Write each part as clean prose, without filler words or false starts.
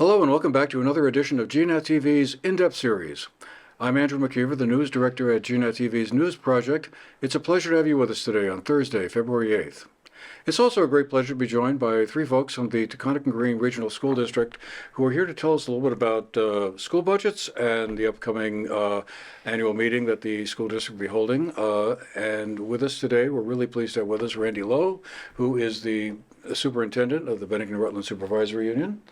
Hello and welcome back to another edition of GNAT-TV's In-Depth Series. I'm Andrew McKeever, the news director at GNAT-TV's News Project. It's a pleasure to have you with us today on Thursday, February 8th. It's also a great pleasure to be joined by three folks from the Taconic and Green Regional School District who are here to tell us a little bit about school budgets and the upcoming annual meeting that the school district will be holding. And with us today, we're really pleased to have with us Randi Lowe, who is the superintendent of the Bennington-Rutland Supervisory Union.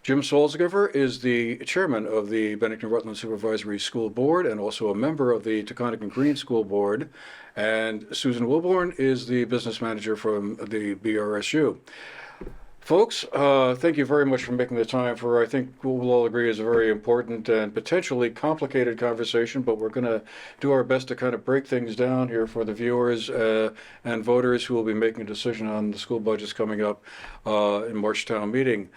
Jim Salsgiver is the chairman of the Bennington-Rutland Supervisory School Board and also a member of the Taconic and Green School Board. And Susan Wilborn is the business manager from the BRSU. Folks, thank you very much for making the time for, I think we'll all agree, is a very important and potentially complicated conversation, but we're going to do our best to kind of break things down here for the viewers and voters who will be making a decision on the school budgets coming up in March town meeting.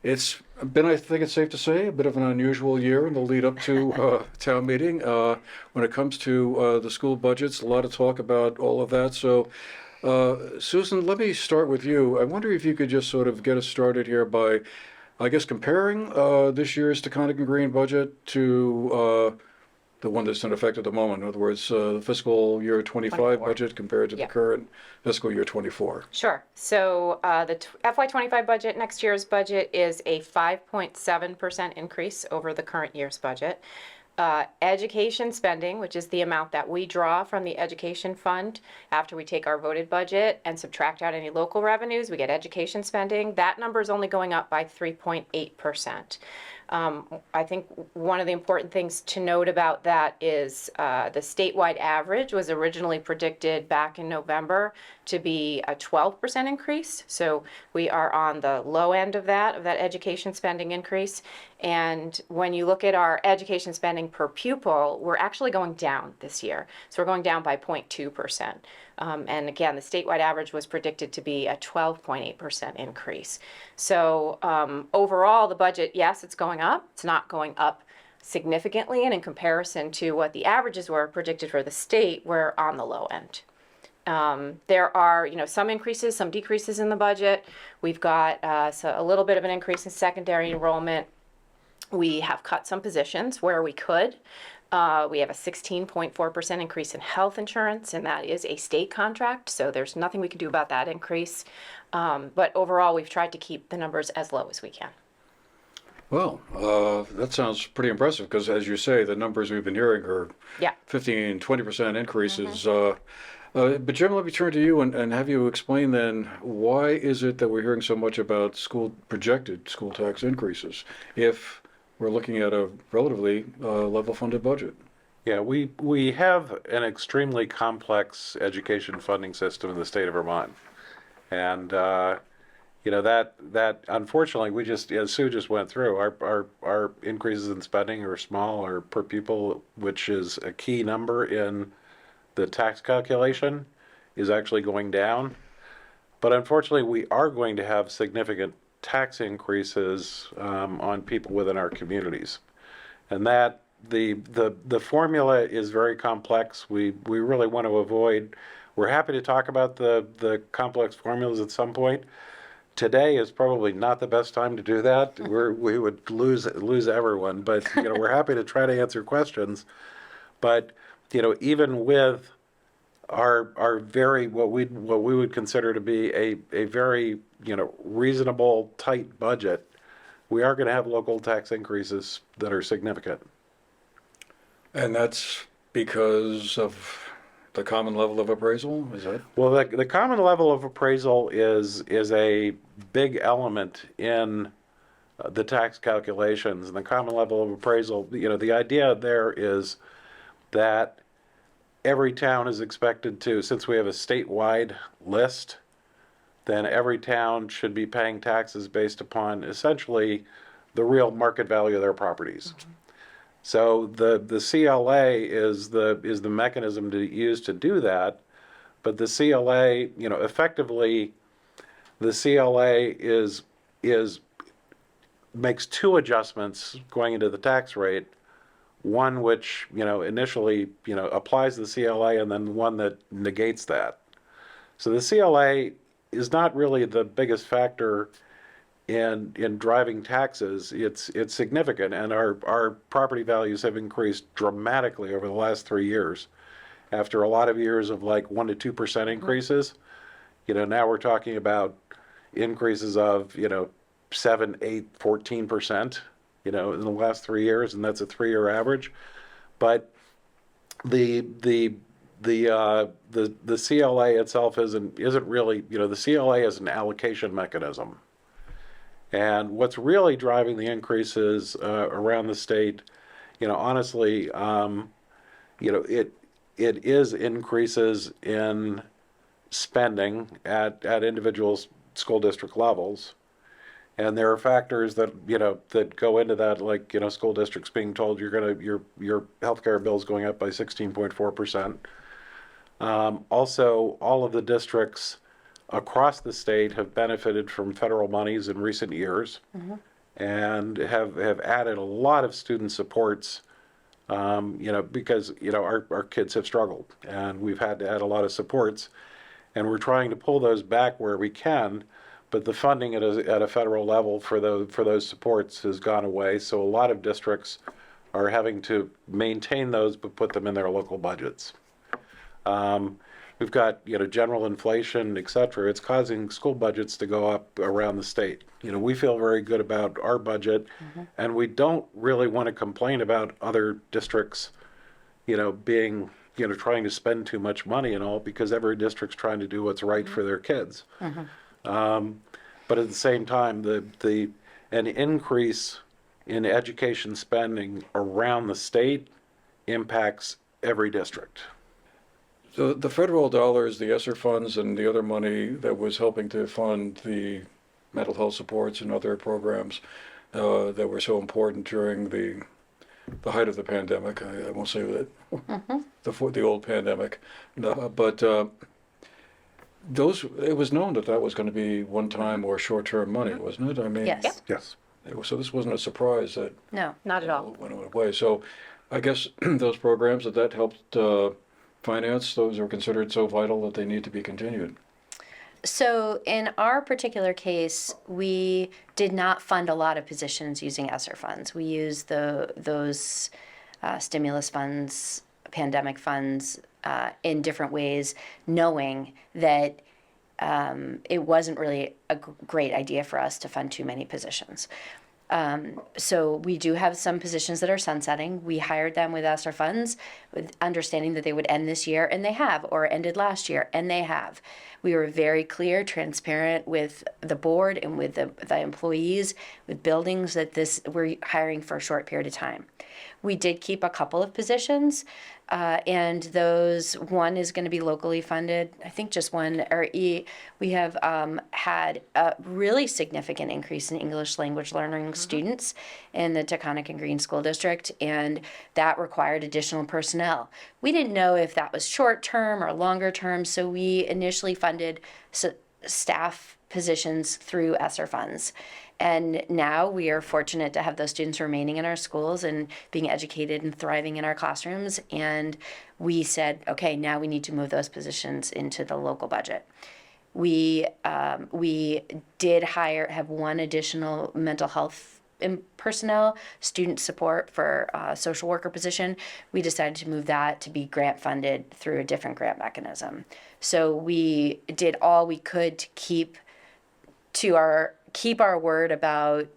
It's been, I think it's safe to say, a bit of an unusual year in the lead up to town meeting. When it comes to the school budgets, a lot of talk about all of that. So, Susan, let me start with you. I wonder if you could just sort of get us started here by, I guess, comparing this year's Taconic and Green budget to the one that's in effect at the moment. In other words, the fiscal year 25 budget compared to the current fiscal year 24. Sure. So the FY25 budget, next year's budget, is a 5.7% increase over the current year's budget. Education spending, which is the amount that we draw from the education fund after we take our voted budget and subtract out any local revenues, we get education spending. That number is only going up by 3.8%. I think one of the important things to note about that is the statewide average was originally predicted back in November to be a 12% increase. So we are on the low end of that education spending increase. And when you look at our education spending per pupil, we're actually going down this year. So we're going down by 0.2%. And again, the statewide average was predicted to be a 12.8% increase. So overall, the budget, yes, it's going up. It's not going up significantly. And in comparison to what the averages were predicted for the state, we're on the low end. There are, some increases, some decreases in the budget. We've got so a little bit of an increase in secondary enrollment. We have cut some positions where we could. We have a 16.4% increase in health insurance, and that is a state contract, so there's nothing we can do about that increase. But overall, we've tried to keep the numbers as low as we can. Well, that sounds pretty impressive because, as you say, the numbers we've been hearing are 15, 20% increases. But Jim, let me turn to you and have you explain then, why is it that we're hearing so much about projected school tax increases if we're looking at a relatively level funded budget? Yeah, we have an extremely complex education funding system in the state of Vermont. And that unfortunately, we just, as Sue just went through, our increases in spending are small, or per pupil, which is a key number in the tax calculation, is actually going down. But unfortunately, we are going to have significant tax increases on people within our communities. And that the formula is very complex. We really want to avoid, we're happy to talk about the complex formulas at some point. Today is probably not the best time to do that. We would lose everyone, but we're happy to try to answer questions. But even with our very what we would consider to be a very reasonable, tight budget, we are going to have local tax increases that are significant. And that's because of the common level of appraisal, is that? Well, the common level of appraisal is a big element in the tax calculations. And the common level of appraisal, the idea there is that every town is expected to, since we have a statewide list, then every town should be paying taxes based upon essentially the real market value of their properties. Mm-hmm. So the CLA is the mechanism to use to do that, but the CLA, effectively, the CLA makes two adjustments going into the tax rate. One which initially applies the CLA, and then one that negates that. So the CLA is not really the biggest factor in driving taxes, it's significant, and our property values have increased dramatically over the last 3 years. After a lot of years of like 1% to 2% increases, now we're talking about increases of 7, 8, 14%, in the last 3 years, and that's a 3-year average. But the CLA itself isn't really, the CLA is an allocation mechanism. And what's really driving the increases around the state, honestly, it is increases in spending at individual school district levels. And there are factors that that go into that, like school districts being told your healthcare bill is going up by 16.4%. Also, all of the districts across the state have benefited from federal monies in recent years, and have added a lot of student supports. Because our kids have struggled, and we've had to add a lot of supports, and we're trying to pull those back where we can. But the funding at a federal level for those supports has gone away, so a lot of districts are having to maintain those but put them in their local budgets. We've got general inflation, et cetera. It's causing school budgets to go up around the state. We feel very good about our budget, and we don't really want to complain about other districts, being trying to spend too much money and all, because every district's trying to do what's right for their kids. But at the same time, an increase in education spending around the state impacts every district. So the federal dollars, the ESSER funds, and the other money that was helping to fund the mental health supports and other programs that were so important during the height of the pandemic. I won't say that the old pandemic, but it was known that was going to be one-time or short-term money, wasn't it? I mean, Yes. Yes. So this wasn't a surprise that No. Not at all. went away. So I guess those programs that helped finance, those are considered so vital that they need to be continued. So in our particular case, we did not fund a lot of positions using ESSER funds. We used those stimulus funds, pandemic funds in different ways, knowing that it wasn't really a great idea for us to fund too many positions. So we do have some positions that are sunsetting. We hired them with ESSER funds, with understanding that they would end this year, and they have, or ended last year, and they have. We were very clear, transparent with the board and with the employees, with buildings, that we're hiring for a short period of time. We did keep a couple of positions, and one is going to be locally funded. I think just one, we have had a really significant increase in English language learning students in the Taconic and Green School District, and that required additional personnel. We didn't know if that was short term or longer term, so we initially funded staff positions through ESSER funds. And now we are fortunate to have those students remaining in our schools and being educated and thriving in our classrooms. And we said, okay, now we need to move those positions into the local budget. We did have one additional mental health personnel, student support for a social worker position. We decided to move that to be grant funded through a different grant mechanism. So we did all we could to keep our word about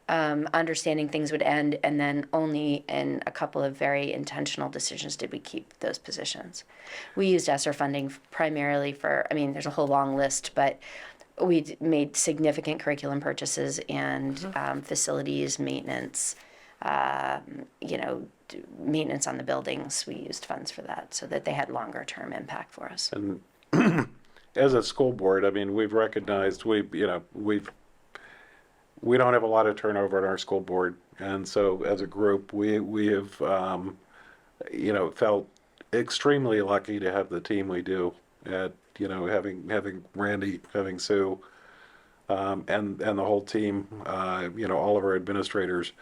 understanding things would end, and then only in a couple of very intentional decisions did we keep those positions. We used ESSER funding primarily there's a whole long list, but we made significant curriculum purchases and facilities maintenance, maintenance on the buildings. We used funds for that so that they had longer term impact for us. And as a school board, we've recognized we don't have a lot of turnover in our school board, and so as a group, we have felt extremely lucky to have the team we do. At having Randi, having Sue, and the whole team, all of our administrators.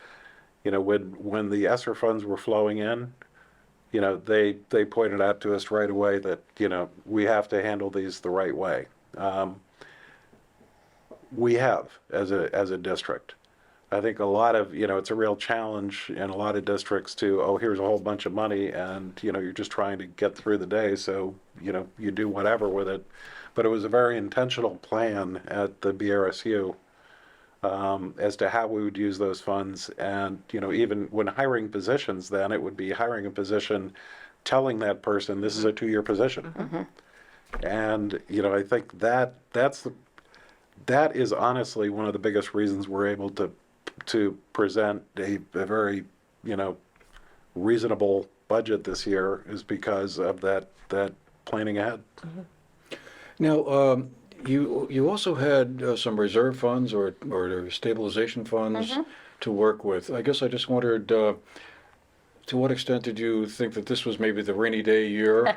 When the ESSER funds were flowing in, they pointed out to us right away that we have to handle these the right way. We have as a district. I think a lot of, it's a real challenge in a lot of districts to, oh, here's a whole bunch of money and, you're just trying to get through the day. So, you do whatever with it. But it was a very intentional plan at the BRSU as to how we would use those funds. And, even when hiring positions, then it would be hiring a position, telling that person this is a 2-year position. Mm-hmm. And, I think that is honestly one of the biggest reasons we're able to present a very, reasonable budget this year, is because of that planning ahead. Mm-hmm. Now, you also had some reserve funds or stabilization funds to work with. I guess I just wondered, to what extent did you think that this was maybe the rainy day year,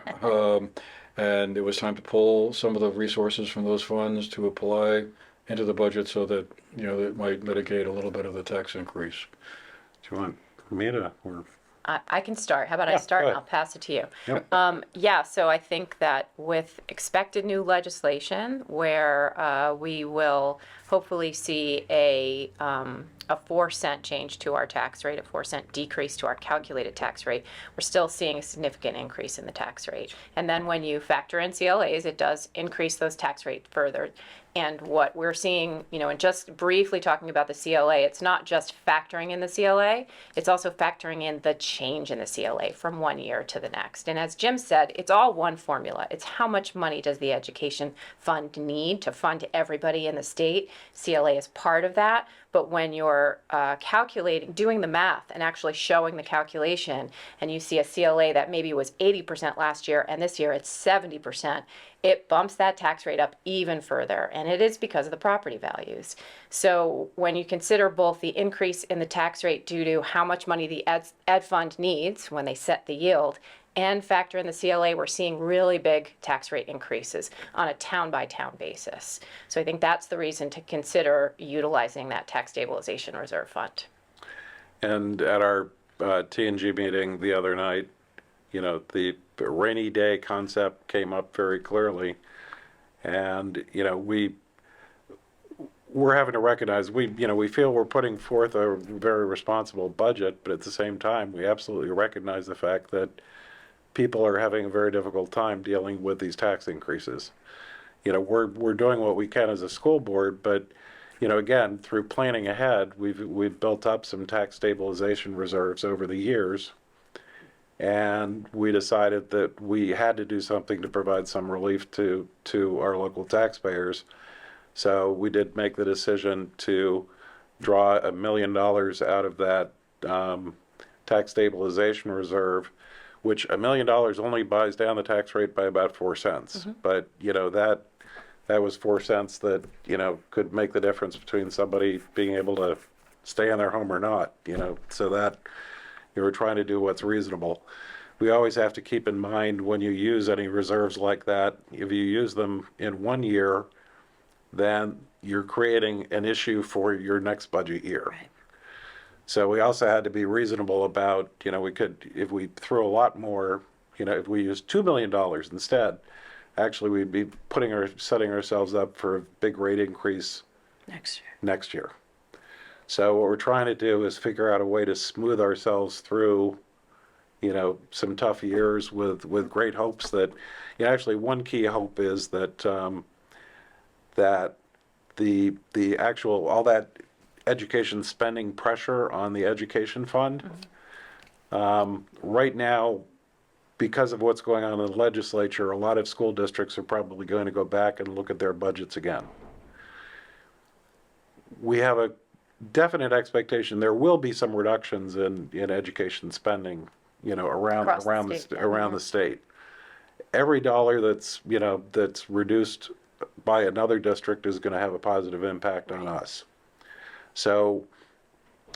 and it was time to pull some of the resources from those funds to apply into the budget so that, it might mitigate a little bit of the tax increase? Do you want me to, or? I can start. How about I Yeah, start go and ahead. I'll pass it to you? Yep. Yeah, so I think that with expected new legislation where we will hopefully see a 4-cent change to our tax rate, a 4-cent decrease to our calculated tax rate, we're still seeing a significant increase in the tax rate. And then when you factor in CLAs, it does increase those tax rates further. And what we're seeing, and just briefly talking about the CLA, it's not just factoring in the CLA, it's also factoring in the change in the CLA from one year to the next. And as Jim said, it's all one formula. It's how much money does the education fund need to fund everybody in the state. CLA is part of that. But when you're doing the math and actually showing the calculation, and you see a CLA that maybe was 80% last year and this year it's 70%, it bumps that tax rate up even further. And it is because of the property values. So when you consider both the increase in the tax rate due to how much money the ed fund needs when they set the yield, and factor in the CLA, we're seeing really big tax rate increases on a town-by-town basis. So I think that's the reason to consider utilizing that tax stabilization reserve fund. And at our T&G meeting the other night, the rainy day concept came up very clearly. And, we're having to recognize, we feel we're putting forth a very responsible budget, but at the same time, we absolutely recognize the fact that people are having a very difficult time dealing with these tax increases. We're doing what we can as a school board, but, again, through planning ahead, we've built up some tax stabilization reserves over the years. And we decided that we had to do something to provide some relief to our local taxpayers. So we did make the decision to draw $1 million out of that tax stabilization reserve, which $1 million only buys down the tax rate by about 4 cents. Mm-hmm. But, that was 4 cents that, could make the difference between somebody being able to stay in their home or not, so that you were trying to do what's reasonable. We always have to keep in mind when you use any reserves like that, if you use them in one year, then you're creating an issue for your next budget year. Right. So we also had to be reasonable about, we could, if we threw a lot more, if we used $2 million instead, actually we'd be setting ourselves up for a big rate increase next year. So what we're trying to do is figure out a way to smooth ourselves through, some tough years with great hopes that, actually one key hope is that that the actual, all that education spending pressure on the education fund, right now, because of what's going on in the legislature, a lot of school districts are probably going to go back and look at their budgets again. We have a definite expectation there will be some reductions in education spending, around the state. Every dollar that's reduced by another district is going to have a positive impact on us. So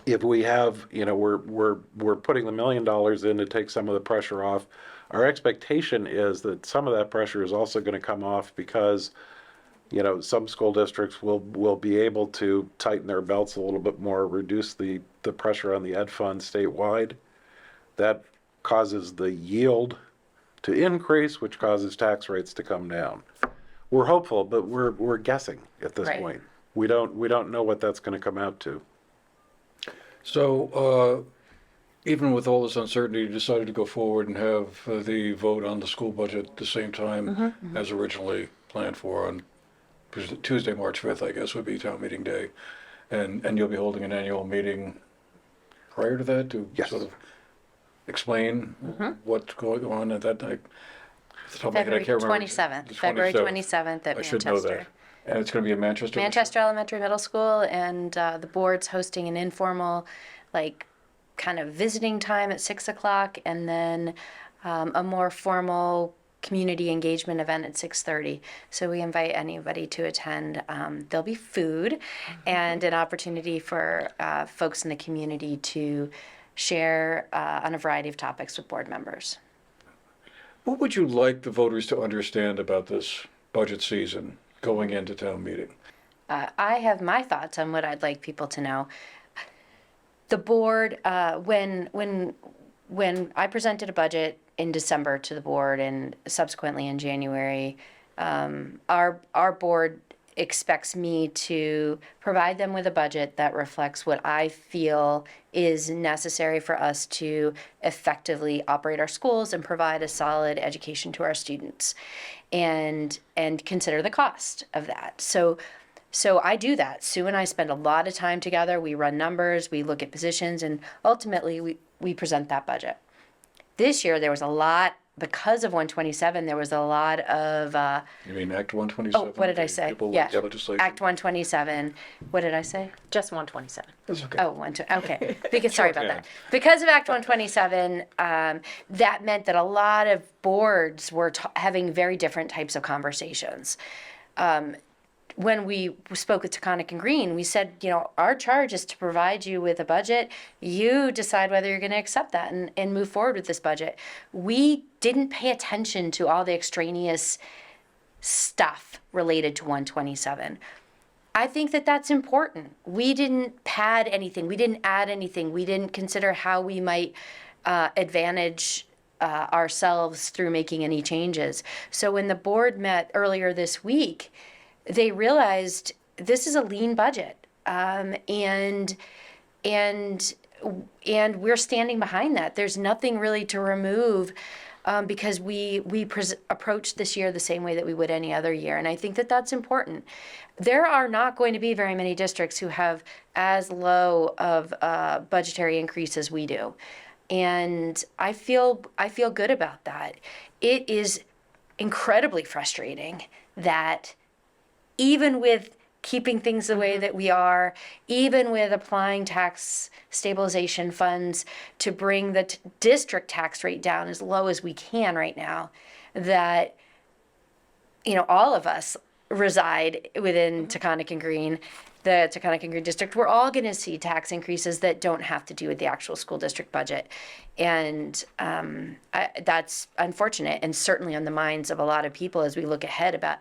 if we have, we're putting the $1 million in to take some of the pressure off. Our expectation is that some of that pressure is also going to come off because, some school districts will be able to tighten their belts a little bit more, reduce the pressure on the ed fund statewide. That causes the yield to increase, which causes tax rates to come down. We're hopeful, but we're guessing at this point. we don't know what that's going to come out to. So, even with all this uncertainty, you decided to go forward and have the vote on the school budget at the same time as originally planned for on Tuesday, March 5th, I guess, would be town meeting day. And you'll be holding an annual meeting prior to that to Yes. sort of explain what's going on at that night. Off the top of my head, I February can't remember. 27th, The February 27th at I should know that. Manchester. And it's going to be in Manchester? Manchester Elementary Middle School, and the board's hosting an informal, like, kind of visiting time at 6 o'clock, and then a more formal community engagement event at 6:30. So we invite anybody to attend. There'll be food and an opportunity for folks in the community to share on a variety of topics with board members. What would you like the voters to understand about this budget season going into town meeting? I have my thoughts on what I'd like people to know. The board, when I presented a budget in December to the board and subsequently in January, our board expects me to provide them with a budget that reflects what I feel is necessary for us to effectively operate our schools and provide a solid education to our students, and consider the cost of that. So I do that. Sue and I spend a lot of time together. We run numbers, we look at positions, and ultimately we present that budget. This year there was a lot, because of 127, there was a lot of, You mean Act 127? oh, what did I say? People with Yeah, legislation? Act 127. What did I say? Just 127. That's okay. Oh, okay. Because, sorry about that. Because of Act 127, that meant that a lot of boards were having very different types of conversations. When we spoke with Taconic and Green, we said, our charge is to provide you with a budget. You decide whether you're going to accept that and move forward with this budget. We didn't pay attention to all the extraneous stuff related to 127. I think that that's important. We didn't pad anything. We didn't add anything. We didn't consider how we might advantage ourselves through making any changes. So when the board met earlier this week, they realized this is a lean budget, and we're standing behind that. There's nothing really to remove, because we approached this year the same way that we would any other year, and I think that that's important. There are not going to be very many districts who have as low of budgetary increase as we do, and I feel good about that. It is incredibly frustrating that even with keeping things the way that we are, even with applying tax stabilization funds to bring the district tax rate down as low as we can right now, that, all of us reside within Taconic and Green, the Taconic and Green district, we're all going to see tax increases that don't have to do with the actual school district budget. And that's unfortunate, and certainly on the minds of a lot of people as we look ahead about,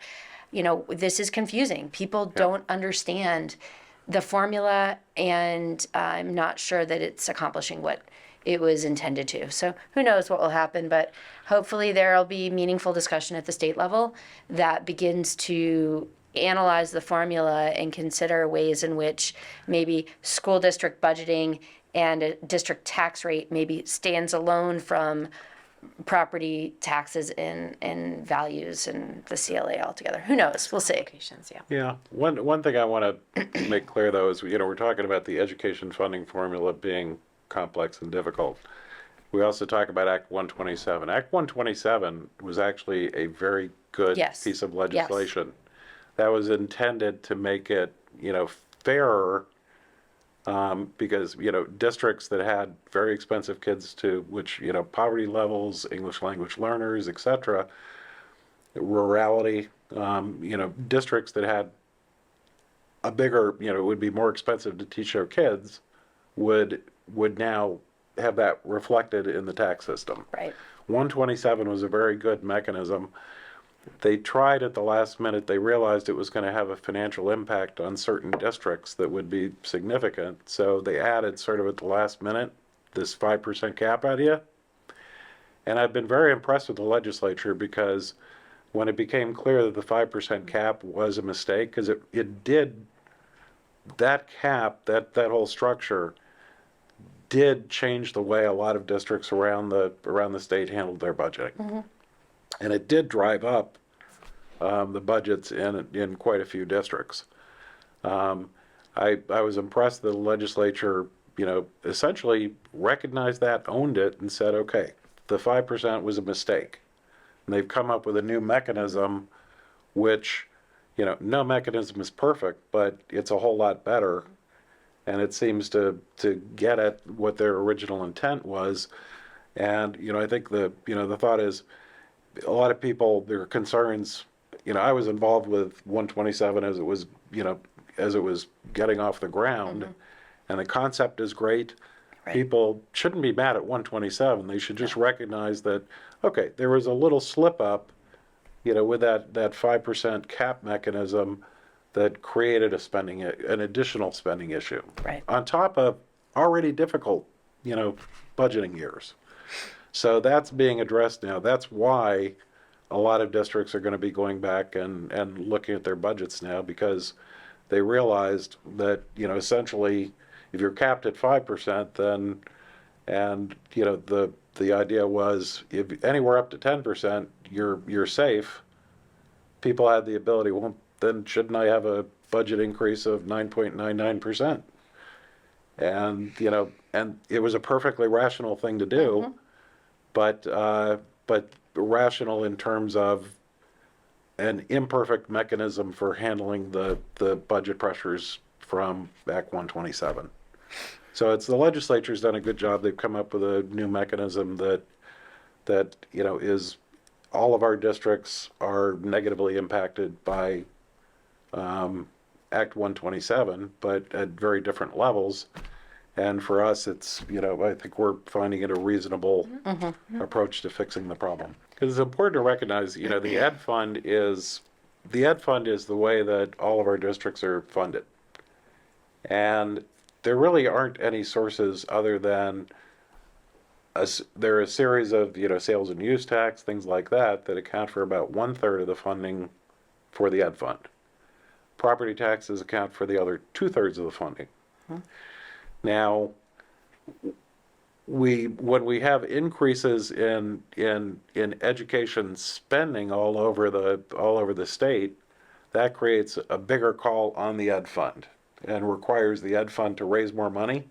this is confusing. People don't understand the formula, and I'm not sure that it's accomplishing what it was intended to. So who knows what will happen, but hopefully there'll be meaningful discussion at the state level that begins to analyze the formula and consider ways in which maybe school district budgeting and a district tax rate maybe stands alone from property taxes and values and the CLA altogether. Who knows? We'll see. Locations, yeah. Yeah. One thing I want to make clear, though, is, we're talking about the education funding formula being complex and difficult. We also talk about Act 127. Act 127 was actually a very good piece of legislation that was intended to make it, fairer, because, districts that had very expensive kids to which, poverty levels, English language learners, et cetera, rurality, districts that had a bigger, it would be more expensive to teach their kids would now have that reflected in the tax system. Right. 127 was a very good mechanism. They tried at the last minute. They realized it was going to have a financial impact on certain districts that would be significant. So they added sort of at the last minute this 5% cap idea. And I've been very impressed with the legislature, because when it became clear that the 5% cap was a mistake, because it did that cap, that whole structure did change the way a lot of districts around the state handled their budgeting. And it did drive up the budgets in quite a few districts. I was impressed that the legislature, essentially recognized that, owned it, and said, okay, the 5% was a mistake. And they've come up with a new mechanism, which, no mechanism is perfect, but it's a whole lot better. And it seems to get at what their original intent was. And, I think the thought is, a lot of people, their concerns, I was involved with 127 as it was getting off the ground, and the concept is great. Right. People shouldn't be mad at 127. They should just recognize that, okay, there was a little slip up, with that 5% cap mechanism that created an additional spending issue. Right. On top of already difficult, budgeting years. So that's being addressed now. That's why a lot of districts are going to be going back and looking at their budgets now, because they realized that, essentially, if you're capped at 5%, then, and, the idea was if anywhere up to 10%, you're safe. People had the ability, well, then shouldn't I have a budget increase of 9.99%? And, and it was a perfectly rational thing to do, but rational in terms of an imperfect mechanism for handling the budget pressures from Act 127. So it's the legislature's done a good job. They've come up with a new mechanism that is, all of our districts are negatively impacted by Act 127, but at very different levels. And for us, it's, I think we're finding it a reasonable approach to fixing the problem. Because it's important to recognize, the ed fund is the way that all of our districts are funded. And there really aren't any sources other than, there are a series of, sales and use tax, things like that account for about 1/3 of the funding for the ed fund. Property taxes account for the other 2/3 of the funding. Now, when we have increases in education spending all over the state, that creates a bigger call on the ed fund and requires the ed fund to raise more money.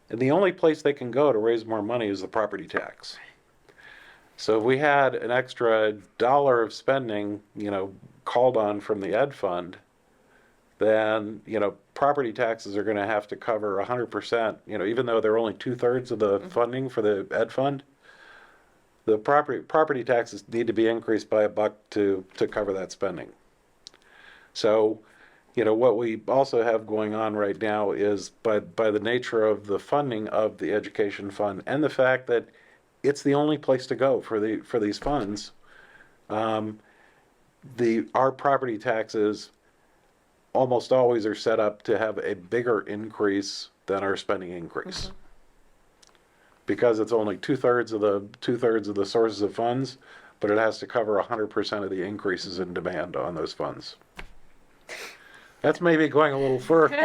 And the only place they can go to raise more money is the property tax. So if we had an extra dollar of spending, called on from the ed fund, then, property taxes are going to have to cover 100%, even though they're only 2/3 of the funding for the ed fund. The property taxes need to be increased by $1 to cover that spending. So, what we also have going on right now is, by the nature of the funding of the education fund and the fact that it's the only place to go for these funds, our property taxes almost always are set up to have a bigger increase than our spending increase. Because it's only 2/3 of the sources of funds, but it has to cover 100% of the increases in demand on those funds. That's maybe going a little further.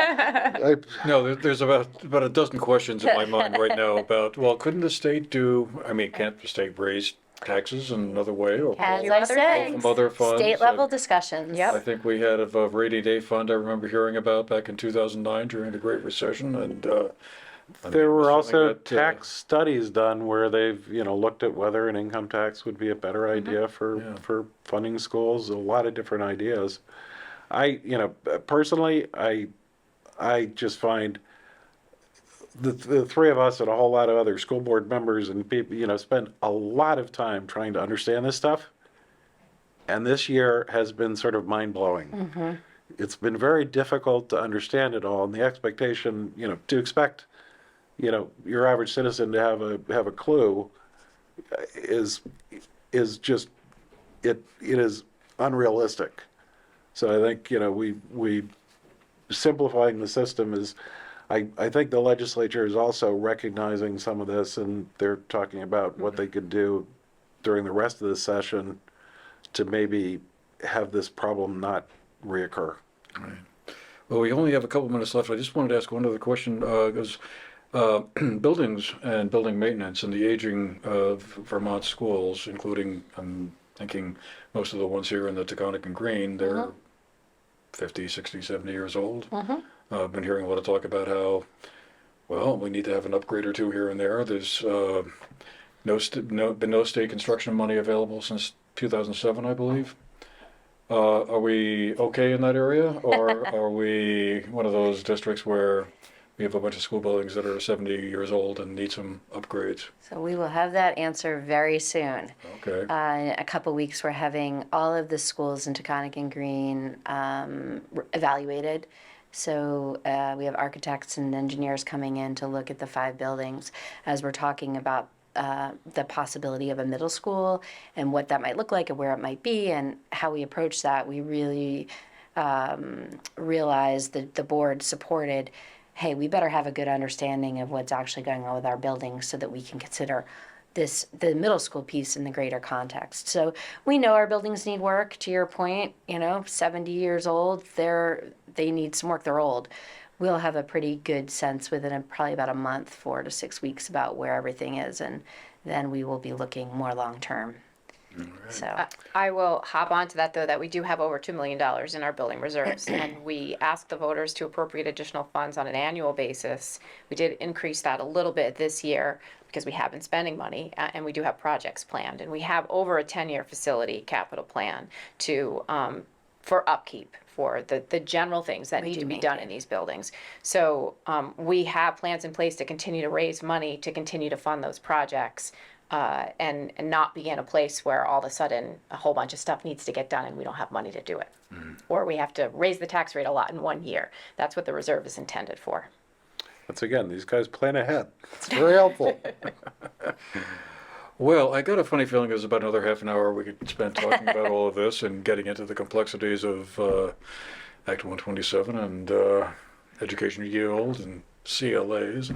No, there's about a dozen questions in my mind right now about, well, couldn't the state can't the state raise taxes in another way? Or As Do I other said, things. from other funds? state level discussions. Yep. I think we had a rainy day fund I remember hearing about back in 2009 during the Great Recession, and There were also that, tax studies done where they've, looked at whether an income tax would be a better idea for funding schools, a lot of different ideas. Personally, I just find the three of us and a whole lot of other school board members and people, spend a lot of time trying to understand this stuff. And this year has been sort of mind-blowing. It's been very difficult to understand it all, and the expectation, to expect, your average citizen to have a clue is just, it is unrealistic. So I think, we simplifying the system is, I think the legislature is also recognizing some of this, and they're talking about what they could do during the rest of the session to maybe have this problem not reoccur. Right. Well, we only have a couple minutes left. I just wanted to ask one other question, because buildings and building maintenance and the aging of Vermont schools, including, I'm thinking most of the ones here in the Taconic and Green, they're 50, 60, 70 years old. I've been hearing a lot of talk about how, well, we need to have an upgrade or two here and there. There's been no state construction money available since 2007, I believe. Are we okay in that area, or are we one of those districts where we have a bunch of school buildings that are 70 years old and need some upgrades? So we will have that answer very soon. Okay. In a couple weeks, we're having all of the schools in Taconic and Green evaluated. So we have architects and engineers coming in to look at the 5 buildings as we're talking about the possibility of a middle school and what that might look like and where it might be and how we approach that. We really realized that the board supported, hey, we better have a good understanding of what's actually going on with our buildings so that we can consider the middle school piece in the greater context. So we know our buildings need work. To your point, 70 years old, they need some work. They're old. We'll have a pretty good sense within probably about a month, 4 to 6 weeks, about where everything is, and then we will be looking more long term. So I will hop onto that, though, that we do have over $2 million in our building reserves, and we asked the voters to appropriate additional funds on an annual basis. We did increase that a little bit this year because we have been spending money, and we do have projects planned, and we have over a 10-year facility capital plan for upkeep, for the general things that need to be done in these buildings. So we have plans in place to continue to raise money to continue to fund those projects, and not be in a place where all of a sudden a whole bunch of stuff needs to get done and we don't have money to do it. Or we have to raise the tax rate a lot in 1 year. That's what the reserve is intended for. Once again, these guys plan ahead. It's very helpful. Well, I got a funny feeling there's about another half an hour we could spend talking about all of this and getting into the complexities of Act 127 and education yield and CLAs.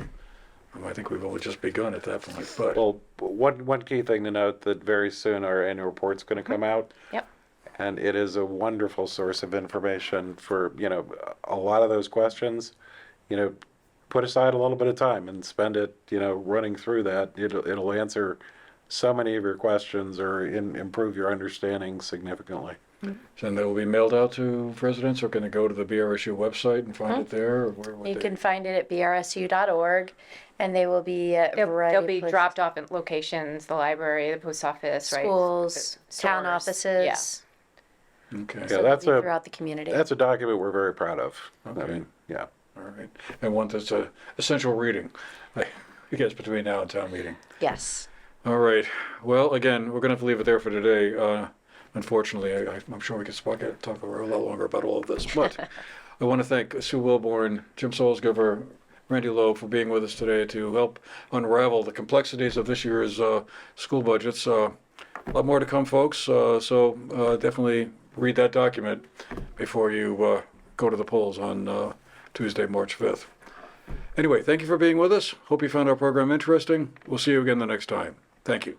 I think we've only just begun at that point. But Well, one key thing to note that very soon our annual report's going to come out. Yep. And it is a wonderful source of information for, a lot of those questions. Put aside a little bit of time and spend it, running through that. It'll answer so many of your questions or improve your understanding significantly. and that will be mailed out to residents, or can it go to the BRSU website and find it there? Or where would you they? can find it at brsu.org, and they will be at a variety They'll of be places. dropped off at locations, the library, the post office, right? Schools, town Stores. offices. Yeah. Okay. Yeah, So that's they'll be a- throughout the community. That's a document we're very proud of. Okay. I mean, yeah. All right. And one that's essential reading, I guess, between now and town meeting. Yes. All right. Well, again, we're going to have to leave it there for today. Unfortunately, I'm sure we could talk a lot longer about all of this. But I want to thank Sue Wilborn, Jim Salsgiver, Randi Lowe for being with us today to help unravel the complexities of this year's school budgets. A lot more to come, folks. So definitely read that document before you go to the polls on Tuesday, March 5th. Anyway, thank you for being with us. Hope you found our program interesting. We'll see you again the next time. Thank you.